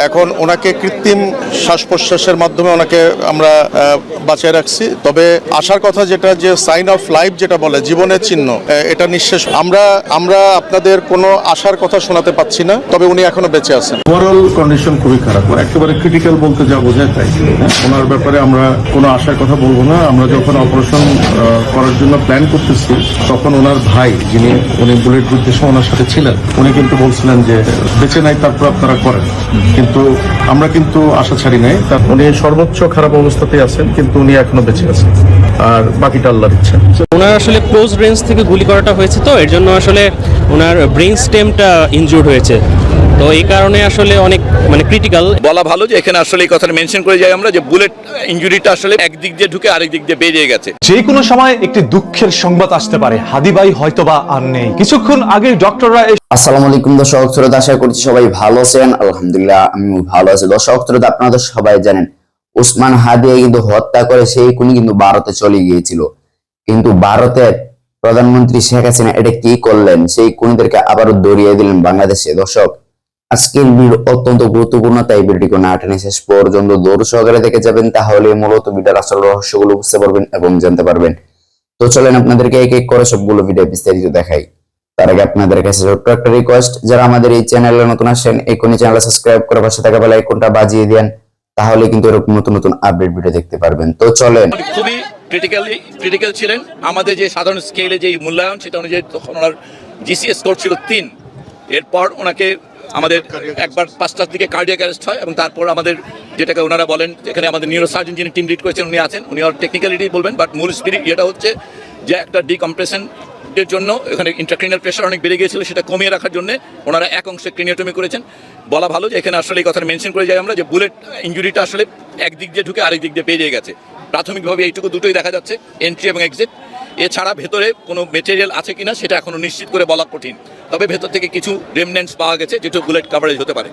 এখন ওনাকে কৃত্রিম শ্বাস প্রশ্বাসের মাধ্যমে ওনাকে আমরা বাঁচিয়ে রাখছি। তবে আসার কথা যেটা, যে সাইন অফ লাইফ যেটা বলে, জীবনের চিহ্ন, এটা নিঃশেষ। আমরা আপনাদের কোনো আশার কথা শোনাতে পাচ্ছি না, তবে উনি এখনো বেঁচে আছেন। ওভারঅল কন্ডিশন খুবই খারাপ, একেবারে ক্রিটিক্যাল বলতে যা বোঝায় তাই। ওনার ব্যাপারে আমরা কোনো আশার কথা বলবো না। আমরা যখন অপারেশন করার জন্য প্ল্যান করতেছি, তখন ওনার ভাই, যিনি উনি বুলেট যুদ্ধের সময় ওনার সাথে ছিলেন, উনি কিন্তু বলছিলেন যে বেঁচে নাই, তারপর আপনারা করেন। কিন্তু আমরা কিন্তু আশা ছাড়ি নাই। উনি সর্বোচ্চ খারাপ অবস্থাতেই আছেন, কিন্তু উনি এখনো বেঁচে আছেন, আর বাকিটা আল্লাহর ইচ্ছা। ওনার আসলে ক্লোজ রেঞ্জ থেকে গুলি করাটা হয়েছে, তো এর জন্য আসলে ওনার ব্রেন স্টেমটা ইনজুর্ড হয়েছে, তো এই কারণে আসলে অনেক ক্রিটিক্যাল। বলা ভালো যে এখানে আসলে এই কথাটা মেনশন করে যাই আমরা, যে বুলেট ইনজুরিটা আসলে একদিক দিয়ে ঢুকে আরেক দিক দিয়ে বেরিয়ে গেছে। যে কোনো সময় একটি দুঃখের সংবাদ আসতে পারে, হাদি ভাই হয়তোবা আর নেই। কিছুক্ষণ আগে ডক্টররা আসসালামু আলাইকুম দর্শক শ্রোতা, আশা করছি সবাই ভালো আছেন। আলহামদুলিল্লাহ আমিও ভালো আছি। দর্শক শ্রোতা, আপনারা তো সবাই জানেন ওসমান হাদিকে কিন্তু হত্যা করে সেই খুনি কিন্তু ভারতে চলে গিয়েছিল। কিন্তু ভারতের প্রধানমন্ত্রী শেখ হাসিনা এটা কি করলেন, সেই খুনিদেরকে আবারও দৌড়িয়ে দিলেন বাংলাদেশে। দর্শক, আজকের ভিডিও অত্যন্ত গুরুত্বপূর্ণ, তাই ভিডিওটি না টেনে শেষ পর্যন্ত ধৈর্য সহকারে দেখে যাবেন, তাহলে মূলত ভিডিওর আসল রহস্যগুলো বুঝতে পারবেন এবং জানতে পারবেন। তো চলেন আপনাদেরকে এক এক করে সবগুলো ভিডিও বিস্তারিত দেখাই। তার আগে আপনাদের কাছে ছোট্ট একটা রিকোয়েস্ট, যারা আমাদের এই চ্যানেলে নতুন আসেন, এখনই চ্যানেল সাবস্ক্রাইব করে পাশে থাকা বেল আইকনটা বাজিয়ে দেন, তাহলে কিন্তু এরকম নতুন নতুন আপডেট ভিডিও দেখতে পারবেন। তো চলেন। খুবই ক্রিটিক্যাল ছিলেন। আমাদের যে সাধারণ স্কেলে যে মূল্যায়ন, সেটা অনুযায়ী তখন ওনার জিসিএস স্কোর ছিল 3। এরপর ওনাকে আমাদের একবার 5টার দিকে কার্ডিয়াক অ্যারেস্ট হয়, এবং তারপর আমাদের যেটাকে ওনারা বলেন, এখানে আমাদের নিউরোসার্জন যিনি টিম লিড করেছেন উনি আছেন, উনি আর টেকনিক্যালিটি বলবেন, বাট মূল স্পিরিট এটা হচ্ছে যে একটা ডিকম্প্রেশন এর জন্য এখানে ইন্ট্রাক্রিনিয়াল প্রেশার অনেক বেড়ে গিয়েছিল, সেটা কমিয়ে রাখার জন্য ওনারা এক অংশে ক্রিনিওটমি করেছেন। বলা ভালো যে এখানে আসলে এই কথাটা মেনশন করে যাই আমরা, যে বুলেট ইনজুরিটা আসলে একদিক দিয়ে ঢুকে আরেক দিক দিয়ে বেরিয়ে গেছে। প্রাথমিকভাবে এইটুকু দুটোই দেখা যাচ্ছে, এন্ট্রি এবং এক্সিট। এছাড়া ভেতরে কোনো মেটেরিয়াল আছে কিনা সেটা এখনো নিশ্চিত করে বলা কঠিন, তবে ভেতর থেকে কিছু রেমনেন্টস পাওয়া গেছে যেটা বুলেট কাভারেজ হতে পারে।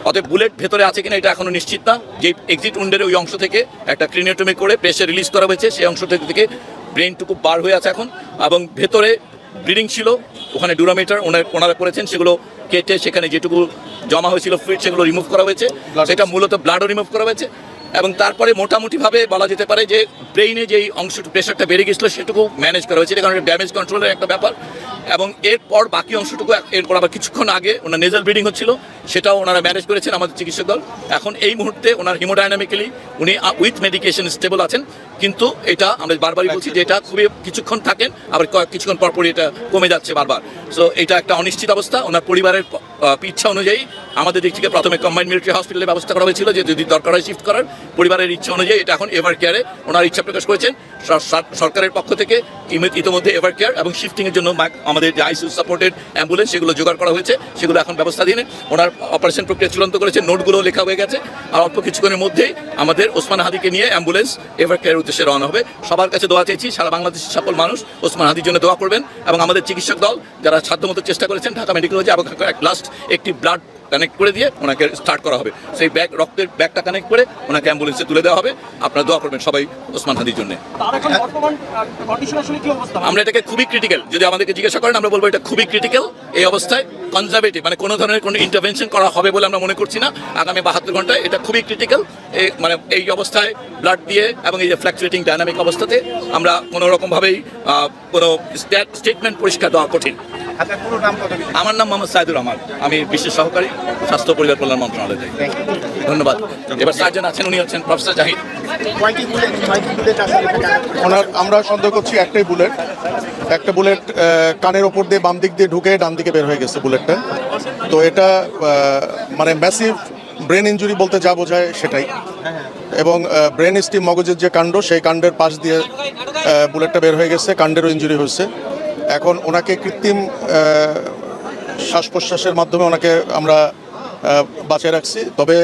অতএব বুলেট ভেতরে আছে কিনা এটা এখনো নিশ্চিত না। যে এক্সিট উন্ডের ওই অংশ থেকে একটা ক্রিনিওটমি করে প্রেশার রিলিজ করা হয়েছে, সেই অংশ থেকে ব্রেনটুকু বার হয়ে আছে এখন, এবং ভেতরে ব্লিডিং ছিল, ওখানে ডুরামিটার ওনারা করেছেন, সেগুলো কেটে সেখানে যেটুকু জমা হয়েছিল ফ্লুইড সেগুলো রিমুভ করা হয়েছে, সেটা মূলত ব্লাডও রিমুভ করা হয়েছে। এবং তারপরে মোটামুটিভাবে বলা যেতে পারে যে ব্রেইনে যেই অংশটুকু প্রেশারটা বেড়ে গেছিলো সেটুকু ম্যানেজ করা হয়েছে, কারণ ড্যামেজ কন্ট্রোলের একটা ব্যাপার। এবং এরপর বাকি অংশটুকু এরপর আবার কিছুক্ষণ আগে ওনার নেজাল ব্লিডিং হচ্ছিল, সেটাও ওনারা ম্যানেজ করেছেন আমাদের চিকিৎসক দল। এখন এই মুহূর্তে ওনার হিমোডাইনামিক্যালি উনি উইথ মেডিকেশন স্টেবল আছেন, কিন্তু এটা আমরা বারবারই বলছি যে এটা খুবই কিছুক্ষণ থাকেন, আবার কিছুক্ষণ পরপরই এটা কমে যাচ্ছে বারবার। সো এটা একটা অনিশ্চিত অবস্থা। ওনার পরিবারের ইচ্ছা অনুযায়ী আমাদের দিক থেকে প্রথমে কম্বাইন্ড মিলিটারি হসপিটালের ব্যবস্থা করা হয়েছিল, যে যদি দরকার হয় শিফট করার। পরিবারের ইচ্ছা অনুযায়ী এটা এখন এভার কেয়ারে ওনার ইচ্ছা প্রকাশ করেছেন। সরকারের পক্ষ থেকে ইতিমধ্যে এভার কেয়ার এবং শিফটিংয়ের জন্য আমাদের যে আইসিইউ সাপোর্টেড অ্যাম্বুলেন্স সেগুলো জোগাড় করা হয়েছে, সেগুলো এখন ব্যবস্থা দিয়ে ওনার অপারেশন প্রক্রিয়া চূড়ান্ত করেছে, নোটগুলো লেখা হয়ে গেছে। আর অল্প কিছুক্ষণের মধ্যেই আমাদের ওসমান হাদিকে নিয়ে অ্যাম্বুলেন্স এভার কেয়ারের উদ্দেশ্যে রওনা হবে। সবার কাছে দোয়া চাইছি, সারা বাংলাদেশের সকল মানুষ ওসমান হাদির জন্য দোয়া করবেন, এবং আমাদের চিকিৎসক দল যারা সাধ্যমতো চেষ্টা করেছেন, ঢাকা মেডিকেল কলেজে লাস্ট একটি ব্লাড কানেক্ট করে দিয়ে ওনাকে স্টার্ট করা হবে। সেই রক্তের ব্যাগটা কানেক্ট করে ওনাকে অ্যাম্বুলেন্সে তুলে দেওয়া হবে। আপনারা দোয়া করবেন সবাই ওসমান হাদির জন্য। আমরা এটাকে খুবই ক্রিটিক্যাল, যদি আমাদেরকে জিজ্ঞাসা করেন আমরা বলবো এটা খুবই ক্রিটিক্যাল। এই অবস্থায় কনজারভেটিভ কোনো ধরনের কোনো ইন্টারভেনশন করা হবে বলে আমরা মনে করছি না আগামী 72 ঘন্টায়। এটা খুবই ক্রিটিক্যাল। এই অবস্থায় ব্লাড দিয়ে এবং এই যে ফ্ল্যাকচুয়েটিং ডায়নামিক অবস্থাতে আমরা কোনো রকমভাবেই কোনো স্টেটমেন্ট পরিষ্কার দেওয়া কঠিন। আমার নাম মোহাম্মদ সাইদুর রহমান, আমি বিশেষ সহকারী স্বাস্থ্য পরিবার কল্যাণ মন্ত্রণালয়ে যাই। ধন্যবাদ। এবার সার্জন আছেন, উনি হচ্ছেন প্রফেসর জাহিদ। আমরা সন্দেহ করছি একটা বুলেট কানের ওপর দিয়ে বাম দিক দিয়ে ঢুকে ডান দিকে বের হয়ে গেছে বুলেটটা। তো এটা ম্যাসিভ ব্রেন ইনজুরি বলতে যা বোঝায় সেটাই। এবং ব্রেন স্টিম মগজের যে কাণ্ড, সেই কাণ্ডের পাশ দিয়ে বুলেটটা বের হয়ে গেছে, কাণ্ডেরও ইনজুরি হয়েছে। এখন ওনাকে কৃত্রিম শ্বাস প্রশ্বাসের মাধ্যমে ওনাকে আমরা বাঁচিয়ে রাখছি। তবে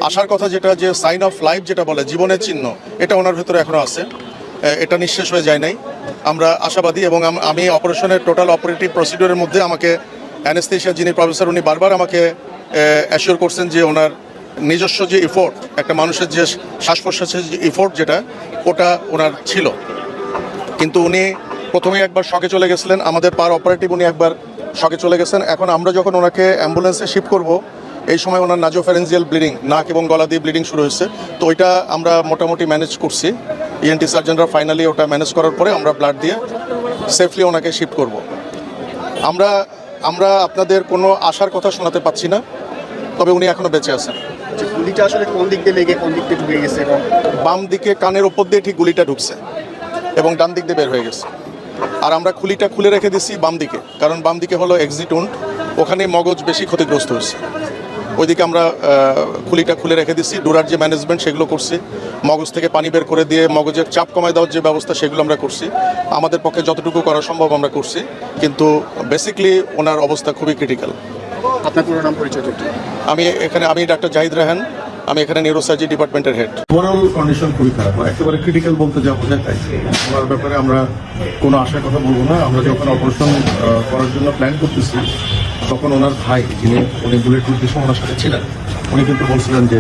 আসার কথা যেটা, যে সাইন অফ লাইফ যেটা বলে, জীবনের চিহ্ন, এটা ওনার ভেতরে এখনও আছে, এটা নিঃশেষ হয়ে যায় নাই। আমরা আশাবাদী, এবং আমি অপারেশনের টোটাল অপারেটিভ প্রসিডিওরের মধ্যে আমাকে অ্যানেস্থেশিয়া যিনি প্রফেসর, উনি বারবার আমাকে অ্যাসিওর করছেন যে ওনার নিজস্ব যে ইফোর্ট, একটা মানুষের যে শ্বাস প্রশ্বাসের যে ইফোর্ট যেটা, ওটা ওনার ছিল। কিন্তু উনি প্রথমে একবার শকে চলে গেছিলেন, আমাদের পার অপারেটিভ উনি একবার শকে চলে গেছেন। এখন আমরা যখন ওনাকে অ্যাম্বুলেন্সে শিফট করব, এই সময় ওনার নাজোফ্যারেঞ্জিয়াল ব্লিডিং, নাক এবং গলা দিয়ে ব্লিডিং শুরু হয়েছে। তো ওইটা আমরা মোটামুটি ম্যানেজ করছি। ইএনটি সার্জনরা ফাইনালি ওটা ম্যানেজ করার পরে আমরা ব্লাড দিয়ে সেফলি ওনাকে শিফট করব। আমরা আপনাদের কোনো আশার কথা শোনাতে পাচ্ছি না, তবে উনি এখনো বেঁচে আছেন। গুলিটা আসলে কোন দিক দিয়ে লেগে কোন দিক দিয়ে ঢুকে গেছে এবং বাম দিকে কানের ওপর দিয়ে ঠিক গুলিটা ঢুকছে এবং ডান দিক দিয়ে বের হয়ে গেছে। আর আমরা খুলিটা খুলে রেখে দিছি বাম দিকে, কারণ বাম দিকে হলো এক্সিট উন্ড, ওখানে মগজ বেশি ক্ষতিগ্রস্ত হয়েছে। ওইদিকে আমরা খুলিটা খুলে রেখে দিছি। ডোরার যে ম্যানেজমেন্ট সেগুলো করছি, মগজ থেকে পানি বের করে দিয়ে মগজের চাপ কমায় দেওয়ার যে ব্যবস্থা সেগুলো আমরা করছি। আমাদের পক্ষে যতটুকু করা সম্ভব আমরা করছি, কিন্তু বেসিকলি ওনার অবস্থা খুবই ক্রিটিক্যাল। আপনার পুরো নাম পরিচয় একটু। আমি ডাক্তার জাহিদ রায়হান, আমি এখানে নিউরোসার্জি ডিপার্টমেন্টের হেড। ওভারঅল কন্ডিশন খুবই খারাপ, একেবারে ক্রিটিক্যাল বলতে যা বোঝায় তাই। ওনার ব্যাপারে আমরা কোনো আশার কথা বলবো না। আমরা যখন অপারেশন করার জন্য প্ল্যান করতেছি, তখন ওনার ভাই উনি বুলেট উদ্দেশ্য ওনার সাথে ছিলেন, উনি কিন্তু বলছিলেন যে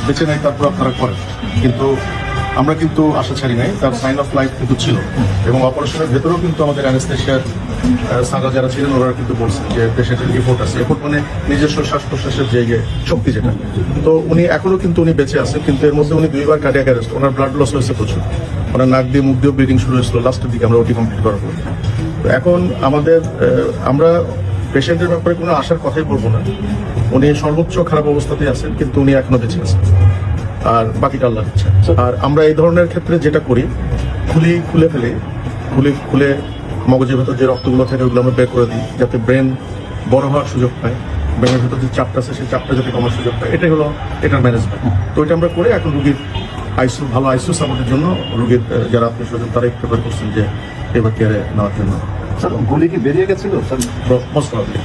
বেঁচে নাই, তারপর আপনারা করেন। কিন্তু আমরা কিন্তু আশা ছাড়ি নাই, তার সাইন অফ লাইফ কিন্তু ছিল। এবং অপারেশনের ভেতরেও কিন্তু আমাদের অ্যানেস্থেশিয়ার সারা যারা ছিলেন ওরা কিন্তু বলছেন যে পেশেন্টের এফোর্ট আছে, এফোর্ট মানে নিজস্ব শ্বাস প্রশ্বাসের জায়গায় শক্তি যেটা। তো উনি এখনো কিন্তু উনি বেঁচে আছেন, কিন্তু এর মধ্যে উনি 2 বার কার্ডিয়াক অ্যারেস্ট, ওনার ব্লাড লস হয়েছে প্রচুর, ওনার নাক দিয়ে মুখ দিয়ে ব্লিডিং শুরু হয়েছিল লাস্টের দিকে আমরা ওটি কমপ্লিট করার পর। তো এখন আমরা পেশেন্টের ব্যাপারে কোনো আশার কথাই বলবো না। উনি সর্বোচ্চ খারাপ অবস্থাতেই আছেন, কিন্তু উনি এখনো বেঁচে আছেন, আর বাকিটা আল্লাহর ইচ্ছা। আর আমরা এই ধরনের ক্ষেত্রে যেটা করি, খুলে মগজের ভেতর যে রক্তগুলো থাকে ওগুলো আমরা বের করে দিই, যাতে ব্রেন বড় হওয়ার সুযোগ পায়, ব্রেনের ভেতর যে চাপটা আছে সেই চাপটা যাতে কমার সুযোগ পায়। এটাই হলো এটার ম্যানেজমেন্ট। তো এটা আমরা করে এখন রুগীর ভালো আইসিইউ সাপোর্টের জন্য রুগীর যারা আত্মীয় স্বজন তারাই প্রেফার করছেন যে এবার কেয়ারে নেওয়ার জন্য। গুলি কি বেরিয়ে গেছিল স্যার? মোস্ট প্রবাবলি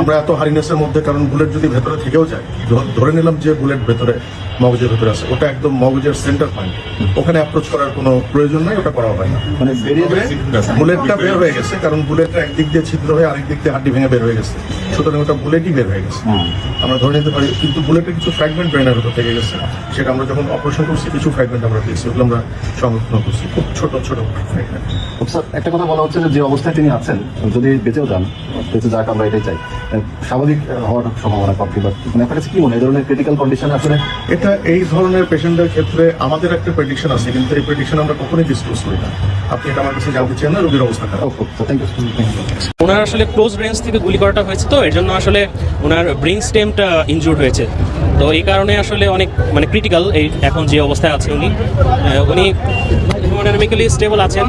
আমরা এত হারিনেসের মধ্যে, কারণ বুলেট যদি ভেতরে থেকেও যায়, ধরে নিলাম যে বুলেট ভেতরে মগজের ভেতরে আছে, ওটা একদম মগজের সেন্টার পয়েন্ট, ওখানে অ্যাপ্রোচ করার কোনো প্রয়োজন নাই, ওটা করা হয় না। মানে বেরিয়ে বুলেটটা বের হয়ে গেছে, কারণ বুলেটটা একদিক দিয়ে ছিদ্র হয়ে আরেক দিক দিয়ে হাড্ডি ভেঙে বের হয়ে গেছে, সুতরাং ওটা বুলেটই বের হয়ে গেছে আমরা ধরে নিতে পারি। কিন্তু বুলেটের কিছু ফ্র্যাগমেন্ট ব্রেনের ভেতর থেকে গেছে, সেটা আমরা যখন অপারেশন করছি কিছু ফ্র্যাগমেন্ট আমরা পেয়েছি, ওগুলো আমরা সংরক্ষণ করছি, খুব ছোট ফ্র্যাগমেন্ট। স্যার, একটা কথা বলা হচ্ছে যে অবস্থায় তিনি আছেন, যদি বেঁচেও যান, বেঁচে যাক আমরা এটাই চাই, স্বাভাবিক হওয়ার সম্ভাবনা কম, কিংবা মানে আপনার কাছে কি মনে হয় এই ধরনের ক্রিটিক্যাল কন্ডিশনে আসলে? এটা এই ধরনের পেশেন্টদের ক্ষেত্রে আমাদের একটা প্রেডিকশন আছে, কিন্তু এই প্রেডিকশন আমরা কখনোই ডিসক্লোজ করি না। আপনি এটা আমার কাছে জানতে চান না, রোগীর অবস্থা খারাপ। Thank you. ওনার আসলে ক্লোজ রেঞ্জ থেকে গুলি করাটা হয়েছে, তো এর জন্য আসলে ওনার ব্রেন স্টেমটা ইনজুর্ড হয়েছে। তো এই কারণে আসলে অনেক মানে ক্রিটিক্যাল এই এখন যে অবস্থায় আছে উনি হেমোডাইনামিক্যালি স্টেবল আছেন।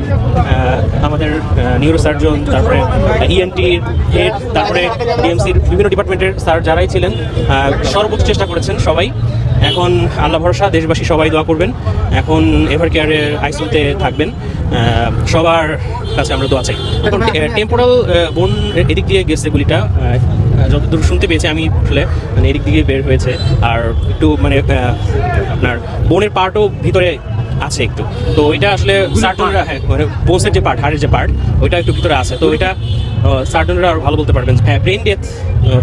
আমাদের নিউরোসার্জন, তারপরে ইএনটির হেড, তারপরে ডিএমসির বিভিন্ন ডিপার্টমেন্টের স্যার যারাই ছিলেন সর্বোচ্চ চেষ্টা করেছেন সবাই। এখন আল্লাহ ভরসা, দেশবাসী সবাই দোয়া করবেন। এখন এভার কেয়ারের আইসিইউতে থাকবেন, সবার কাছে আমরা দোয়া চাই। এখন টেম্পোরাল বোন এদিক দিয়ে গেছে গুলিটা, যতদূর শুনতে পেয়েছি আমি, আসলে মানে এদিক দিকে বের হয়েছে। আর একটু মানে আপনার বোনের পার্টও ভিতরে আছে একটু, তো ওইটা আসলে সার্জনরা, হ্যাঁ মানে বোনসের যে পার্ট, হাড়ের যে পার্ট, ওইটা একটু ভিতরে আছে, তো ওইটা সার্জনরা আরো ভালো বলতে পারবেন। হ্যাঁ, ব্রেন ডেথ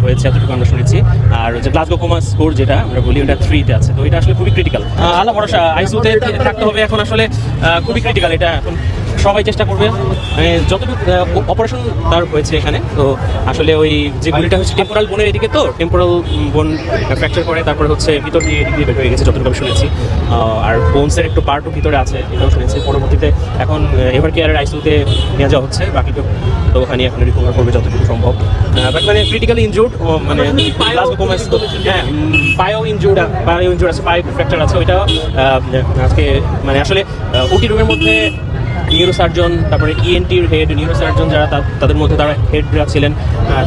হয়েছে এতটুকু আমরা শুনেছি। আর যে গ্লাসগো কোমা স্কোর যেটা আমরা বলি, ওটা 3-তে আছে, তো এটা আসলে খুবই ক্রিটিক্যাল। আল্লাহ ভরসা, আইসিইউতে থাকতে হবে এখন, আসলে খুবই ক্রিটিক্যাল। এটা এখন সবাই চেষ্টা করবে, যতটুকু অপারেশন তার হয়েছে এখানে। তো আসলে ওই যে গুলিটা হচ্ছে টেম্পোরাল বোনের এদিকে, তো টেম্পোরাল বোন ফ্র্যাকচার করে তারপরে হচ্ছে ভিতর দিয়ে এদিক দিয়ে বের হয়ে গেছে যতটুকু আমি শুনেছি। আর বোনসের একটু পার্টও ভিতরে আছে, এটাও শুনেছি। পরবর্তীতে এখন এভার কেয়ারের আইসিইউতে নিয়ে যাওয়া হচ্ছে, বাকিটুকু তো ওখানে এখন রিকভার করবে যতটুকু সম্ভব। বাট মানে ক্রিটিক্যালি ইনজুর্ড, মানে হ্যাঁ পায়েও ইনজুর্ড আছে, পায়ে ফ্র্যাকচার আছে। ওইটাও আজকে মানে আসলে ওটি রুমের মধ্যে নিউরোসার্জন, তারপরে ইএনটির হেড, নিউরোসার্জন যারা তাদের মধ্যে তারা হেডরা ছিলেন,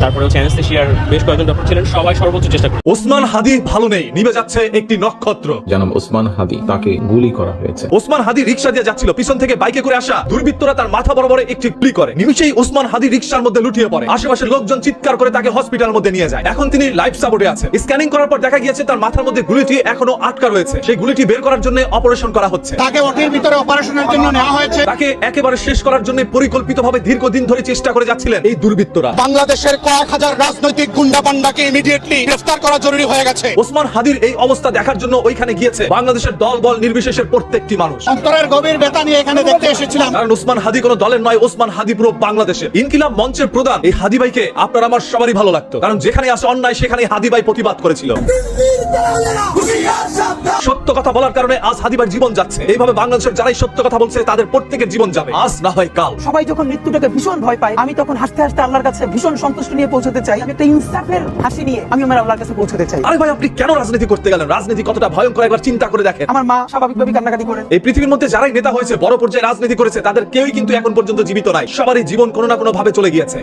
তারপরে হচ্ছে অ্যানেস্থেশিয়ার বেশ কয়েকজন ডক্টর ছিলেন, সবাই সর্বোচ্চ চেষ্টা করে। ওসমান হাদি ভালো নেই, নিভে যাচ্ছে একটি নক্ষত্র। জনাব ওসমান হাদি, তাকে গুলি করা হয়েছে। ওসমান হাদি রিকশা দিয়ে যাচ্ছিল, পিছন থেকে বাইকে করে আসা দুর্বৃত্তরা তার মাথা বরাবর একটি গুলি করে, নিমিষেই ওসমান হাদি রিকশার মধ্যে লুটিয়ে পড়ে। আশেপাশের লোকজন চিৎকার করে তাকে হসপিটালের মধ্যে নিয়ে যায়। এখন তিনি লাইফ সাপোর্টে আছে। স্ক্যানিং করার পর দেখা গিয়েছে তার মাথার মধ্যে গুলিটি এখনো আটকা রয়েছে। সেই গুলিটি বের করার জন্য অপারেশন করা হচ্ছে। তাকে ওটির ভিতরে অপারেশনের জন্য নেওয়া হয়েছে। তাকে একেবারে শেষ করার জন্য পরিকল্পিতভাবে দীর্ঘদিন ধরে চেষ্টা করে যাচ্ছিলেন এই দুর্বৃত্তরা। বাংলাদেশের কয়েক হাজার রাজনৈতিক গুন্ডা পান্ডাকে ইমিডিয়েটলি গ্রেফতার করা জরুরি হয়ে গেছে। ওসমান হাদির এই অবস্থা দেখার জন্য ওইখানে গিয়েছে বাংলাদেশের দল বল নির্বিশেষের প্রত্যেকটি মানুষ। অন্তরের গভীর ব্যথা নিয়ে এখানে দেখতে এসেছিলাম, কারণ ওসমান হাদি কোনো দলের নয়, ওসমান হাদি পুরো বাংলাদেশের। ইনকিলাব মঞ্চের প্রধান এই হাদি ভাইকে আপনার আমার সবারই ভালো লাগতো, কারণ যেখানে আসে অন্যায় সেখানে হাদি ভাই প্রতিবাদ করেছিল। সত্য কথা বলার কারণে আজ হাদি ভাইয়ের জীবন যাচ্ছে। এইভাবে বাংলাদেশের যারাই সত্য কথা বলছে তাদের প্রত্যেকের জীবন যাবে, আজ না হয় কাল। সবাই যখন মৃত্যুটাকে ভীষণ ভয় পায়, আমি তখন হাসতে হাসতে আল্লাহর কাছে ভীষণ সন্তুষ্টি নিয়ে পৌঁছতে চাই। আমি একটা ইনসাফের হাসি নিয়ে আমি আমার আল্লাহর কাছে পৌঁছতে চাই। আরে ভাই, আপনি কেন রাজনীতি করতে গেলেন? রাজনীতি কতটা ভয়ঙ্কর একবার চিন্তা করে দেখেন। আমার মা স্বাভাবিকভাবে কান্নাকাটি করেন। এই পৃথিবীর মধ্যে যারাই নেতা হয়েছে, বড় পর্যায়ে রাজনীতি করেছে, তাদের কেউই কিন্তু এখন পর্যন্ত জীবিত নাই। সবারই জীবন কোনো না কোনো ভাবে চলে গিয়েছে।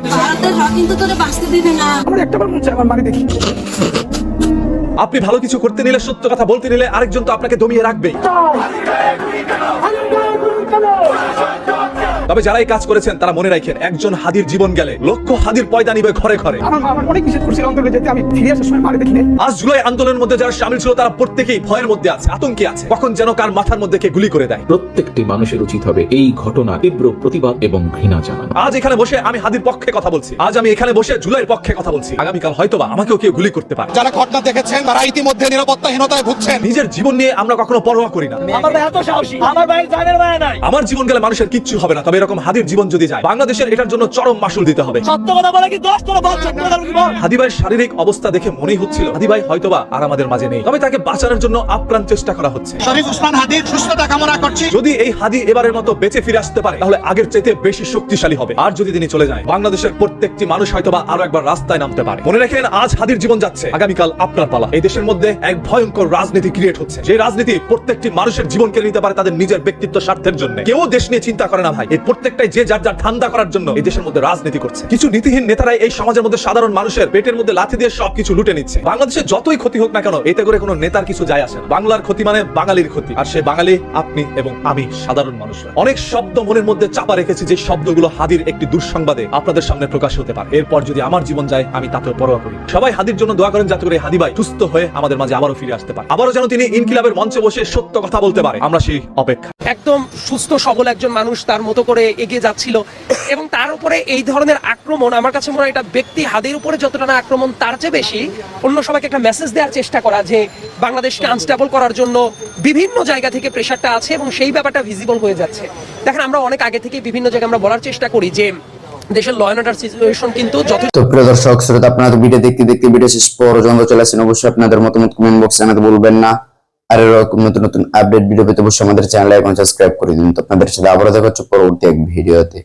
আমার একটা বার মন চায় আমার মাকে দেখি। আপনি ভালো কিছু করতে নিলে, সত্য কথা বলতে নিলে আরেকজন তো আপনাকে দমিয়ে রাখবেই। তবে যারাই কাজ করেছেন তারা মনে রাখেন, একজন হাদির জীবন গেলে লক্ষ হাদির পয়দা নিবে ঘরে ঘরে। আমার মা অনেক নিষেধ করছিল অন্তরে যেতে, আমি ফিরে আসার সময় মাকে দেখি। আজ জুলাই আন্দোলনের মধ্যে যারা শামিল ছিল তারা প্রত্যেকেই ভয়ের মধ্যে আছে, আতঙ্কে আছে, কখন যেন কার মাথার মধ্যে কে গুলি করে দেয়। প্রত্যেকটি মানুষের উচিত হবে এই ঘটনার তীব্র প্রতিবাদ এবং ঘৃণা জানানো। আজ এখানে বসে আমি হাদির পক্ষে কথা বলছি, আজ আমি এখানে বসে জুলাইয়ের পক্ষে কথা বলছি। আগামীকাল হয়তোবা আমাকেও কেউ গুলি করতে পারে। যারা ঘটনা দেখেছেন তারা ইতিমধ্যে নিরাপত্তাহীনতায় ভুগছেন। নিজের জীবন নিয়ে আমরা কখনো পরোয়া করি না। আমার ভাই এত সাহসী, আমার ভাই জানের মায়া নাই। আমার জীবন গেলে মানুষের কিচ্ছু হবে না, তবে এরকম হাদির জীবন যদি যায়, বাংলাদেশের এটার জন্য চরম মাসুল দিতে হবে। সত্য কথা বলে কি 10 টাকা বল, সত্য কথা বলে কি বল। হাদি ভাইয়ের শারীরিক অবস্থা দেখে মনেই হচ্ছিল হাদি ভাই হয়তোবা আর আমাদের মাঝে নেই, তবে তাকে বাঁচানোর জন্য আপ্রাণ চেষ্টা করা হচ্ছে। শরীফ ওসমান হাদির সুস্থতা কামনা করছি। যদি এই হাদি এবারের মতো বেঁচে ফিরে আসতে পারে, তাহলে আগের চাইতে বেশি শক্তিশালী হবে। আর যদি তিনি চলে যায়, বাংলাদেশের প্রত্যেকটি মানুষ হয়তোবা আরো একবার রাস্তায় নামতে পারে। মনে রাখেন, আজ হাদির জীবন যাচ্ছে, আগামীকাল আপনার পালা। এই দেশের মধ্যে এক ভয়ঙ্কর রাজনীতি ক্রিয়েট হচ্ছে, যে রাজনীতি প্রত্যেকটি মানুষের জীবন কেড়ে নিতে পারে তাদের নিজের ব্যক্তিত্ব স্বার্থের জন্য। কেউ দেশ নিয়ে চিন্তা করে না ভাই, এই প্রত্যেকটাই যে যার যার ধান্দা করার জন্য এই দেশের মধ্যে রাজনীতি করছে। কিছু নীতিহীন নেতারাই এই সমাজের মধ্যে সাধারণ মানুষের পেটের মধ্যে লাথি দিয়ে সবকিছু লুটে নিচ্ছে। বাংলাদেশে যতই ক্ষতি হোক না কেন, এতে করে কোনো নেতার কিছু যায় আসে না। বাংলার ক্ষতি মানে বাঙালির ক্ষতি, আর সে বাঙালি আপনি এবং আমি, সাধারণ মানুষরা। অনেক শব্দ মনের মধ্যে চাপা রেখেছি, যে শব্দগুলো হাদির একটি দুঃসংবাদে আপনাদের সামনে প্রকাশ হতে পারে। এরপর যদি আমার জীবন যায়, আমি তাতেও পরোয়া করি। সবাই হাদির জন্য দোয়া করেন, যাতে করে হাদি ভাই সুস্থ হয়ে আমাদের মাঝে আবারও ফিরে আসতে পারে, আবারও যেন তিনি ইনকিলাবের মঞ্চে বসে সত্য কথা বলতে পারে। আমরা সেই অপেক্ষা। একদম সুস্থ সবল একজন মানুষ তার মতো করে এগিয়ে যাচ্ছিল, এবং তার উপরে এই ধরনের আক্রমণ, আমার কাছে মনে হয় এটা ব্যক্তি হাদির উপরে যতটা না আক্রমণ, তার চেয়ে বেশি অন্য সবাইকে একটা মেসেজ দেওয়ার চেষ্টা করা, যে বাংলাদেশকে আনস্টেবল করার জন্য বিভিন্ন জায়গা থেকে প্রেশারটা আছে এবং সেই ব্যাপারটা ভিজিবল হয়ে যাচ্ছে। দেখেন, আমরা অনেক আগে থেকে বিভিন্ন জায়গায় আমরা বলার চেষ্টা করি যে দেশের ল এন্ড অর্ডার সিচুয়েশন কিন্তু যথেষ্ট। তো প্রিয় দর্শক শ্রোতা, আপনারা তো ভিডিও দেখতে দেখতে ভিডিও শেষ পর্যন্ত চলে আসেন। অবশ্যই আপনাদের মতামত কমেন্ট বক্সে জানাতে বলবেন না। আর এরকম নতুন নতুন আপডেট ভিডিও পেতে অবশ্যই আমাদের চ্যানেল এখন সাবস্ক্রাইব করে দিন। তো আপনাদের সাথে আবারও দেখা হচ্ছে পরবর্তী এক ভিডিওতে।